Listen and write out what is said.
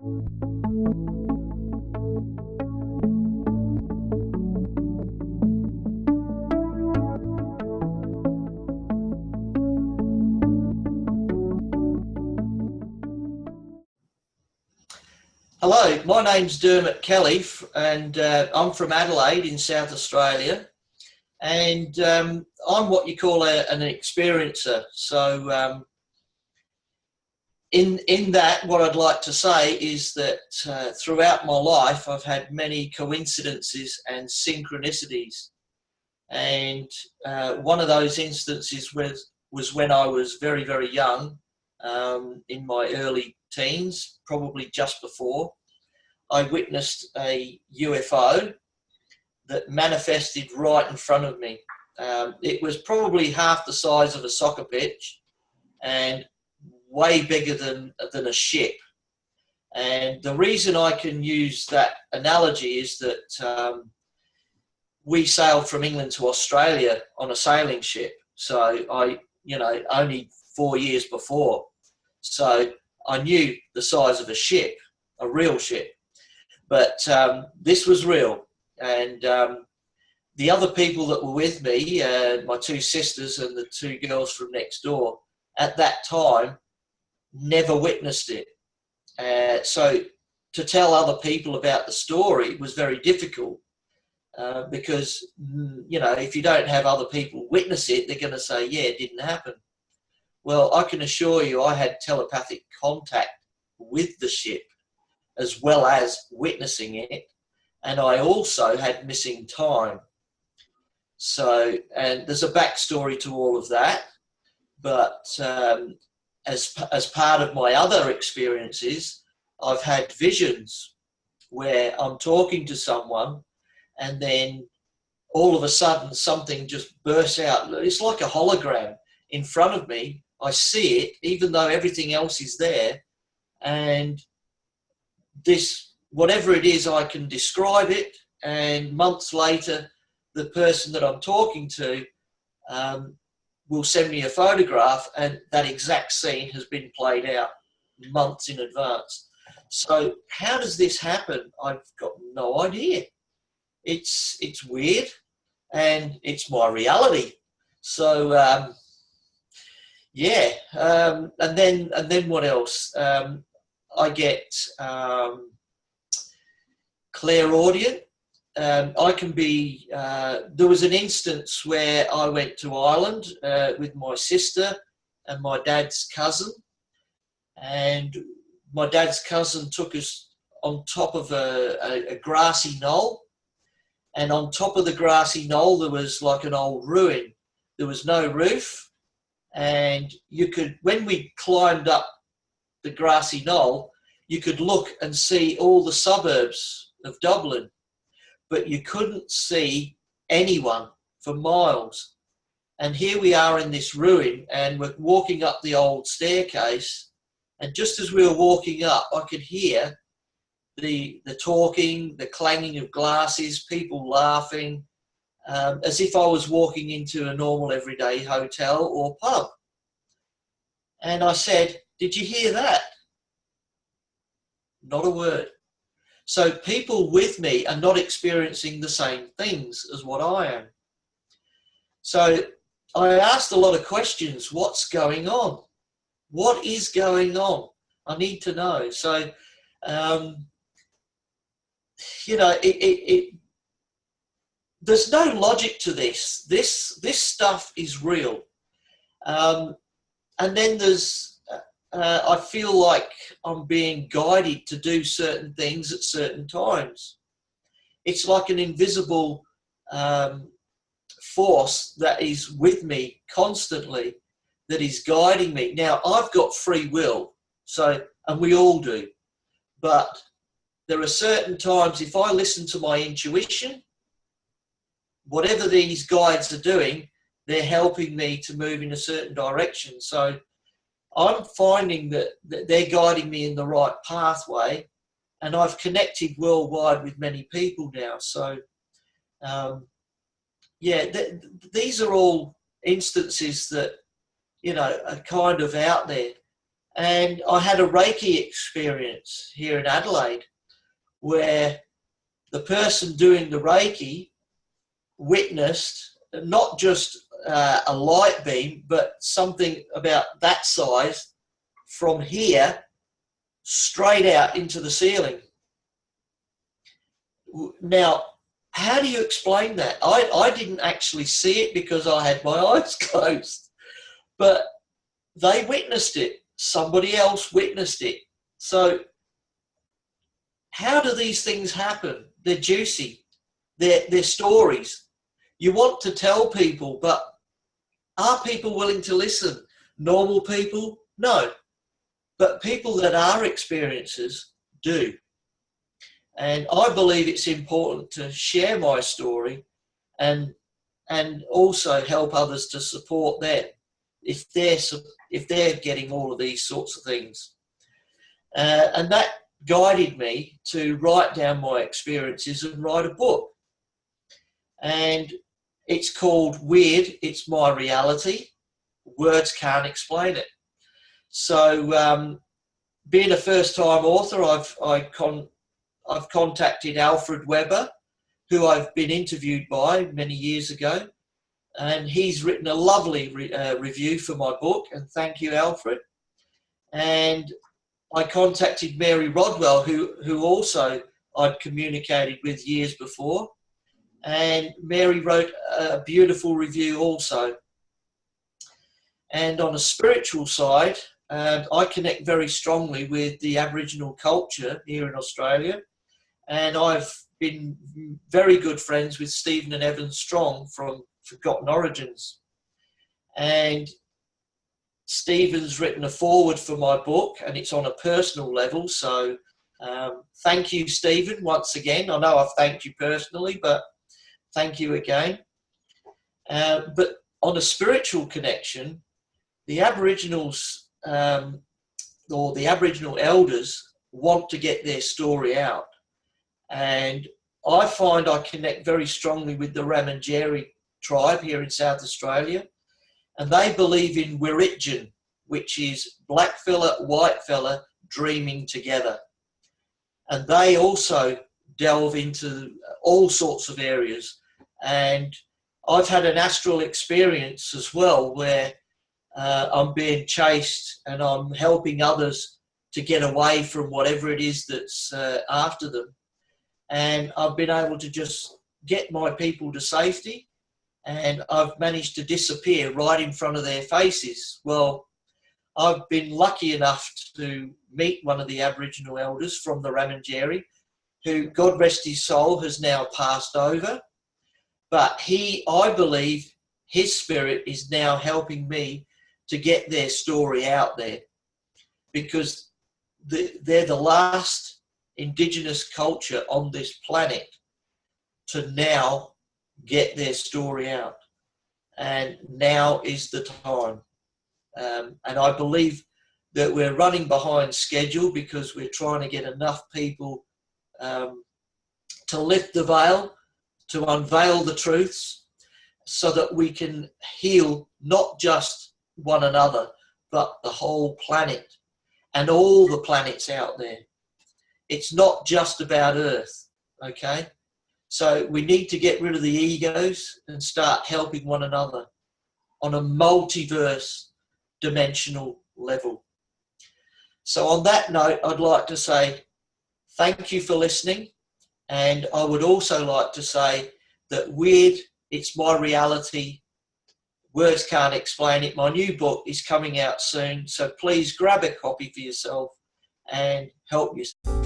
Hello, my name's Dermot Kelly, and I'm from Adelaide in South Australia, and I'm what you call an experiencer. So in that, what I'd like to say is that throughout my life, I've had many coincidences and synchronicities, and one of those instances was when I was very, very young, in my early teens, probably just before. I witnessed a UFO that manifested right in front of me. It was probably half the size of a soccer pitch and way bigger than a ship. And the reason I can use that analogy is that we sailed from England to Australia on a sailing ship. So only 4 years before. So I knew the size of a ship, a real ship. But this was real. And the other people that were with me, my two sisters and the two girls from next door, at that time, never witnessed it. So to tell other people about the story was very difficult because, if you don't have other people witness it, they're going to say, yeah, it didn't happen. Well, I can assure you I had telepathic contact with the ship as well as witnessing it. And I also had missing time. So, and there's a backstory to all of that. But as part of my other experiences, I've had visions where I'm talking to someone and then all of a sudden something just bursts out. It's like a hologram in front of me. I see it, even though everything else is there. And this, whatever it is, I can describe it. And months later, the person that I'm talking to will send me a photograph, and that exact scene has been played out months in advance. So how does this happen? I've got no idea. It's weird, and it's my reality. So and then what else? I get clairaudient. I can be. There was an instance where I went to Ireland with my sister and my dad's cousin, and my dad's cousin took us on top of a grassy knoll, and on top of the grassy knoll there was like an old ruin. There was no roof. And you could, when we climbed up the grassy knoll, you could look and see all the suburbs of Dublin, but you couldn't see anyone for miles. And here we are in this ruin, and we're walking up the old staircase, and just as we were walking up, I could hear the talking, the clanging of glasses, people laughing, as if I was walking into a normal everyday hotel or pub. And I said, "Did you hear that?" Not a word. So people with me are not experiencing the same things as what I am. So I asked a lot of questions. What's going on? What is going on? I need to know. So, there's no logic to this. This stuff is real. And then there's, I feel like I'm being guided to do certain things at certain times. It's like an invisible force that is with me constantly, that is guiding me. Now, I've got free will, and we all do. But there are certain times, if I listen to my intuition, whatever these guides are doing, they're helping me to move in a certain direction. So I'm finding that they're guiding me in the right pathway, and I've connected worldwide with many people now. So, these are all instances that, are kind of out there. And I had a Reiki experience here in Adelaide where the person doing the Reiki witnessed not just a light beam, but something about that size from here straight out into the ceiling. Now, how do you explain that? I didn't actually see it because I had my eyes closed, but they witnessed it. Somebody else witnessed it. So how do these things happen? They're juicy. They're stories. You want to tell people, but are people willing to listen? Normal people? No. But people that are experiencers do. And I believe it's important to share my story and also help others to support them if they're getting all of these sorts of things. And that guided me to write down my experiences and write a book. And it's called Weird, It's My Reality. Words can't explain it. So being a first-time author, I've contacted Alfred Weber, who I've been interviewed by many years ago, and he's written a lovely review for my book, and thank you, Alfred. And I contacted Mary Rodwell, who also I'd communicated with years before, and Mary wrote a beautiful review also. And on a spiritual side, I connect very strongly with the Aboriginal culture here in Australia, and I've been very good friends with Stephen and Evan Strong from Forgotten Origins. And Stephen's written a foreword for my book, and it's on a personal level. So thank you, Stephen, once again. I know I've thanked you personally, but thank you again. But on a spiritual connection, the Aboriginals or the Aboriginal elders want to get their story out. And I find I connect very strongly with the Ramangeri tribe here in South Australia. And they believe in Wiritjin, which is black fella, white fella dreaming together. And they also delve into all sorts of areas. And I've had an astral experience as well where I'm being chased and I'm helping others to get away from whatever it is that's after them. And I've been able to just get my people to safety, and I've managed to disappear right in front of their faces. Well, I've been lucky enough to meet one of the Aboriginal elders from the Ramangeri, who, God rest his soul, has now passed over. But I believe his spirit is now helping me to get their story out there, because they're the last Indigenous culture on this planet to now get their story out. And now is the time. And I believe that we're running behind schedule because we're trying to get enough people to lift the veil, to unveil the truths, so that we can heal not just one another, but the whole planet and all the planets out there. It's not just about Earth, okay? So we need to get rid of the egos and start helping one another on a multiverse dimensional level. So on that note, I'd like to say thank you for listening. And I would also like to say that Weird, It's My Reality. Words can't explain it. My new book is coming out soon. So please grab a copy for yourself and help yourself.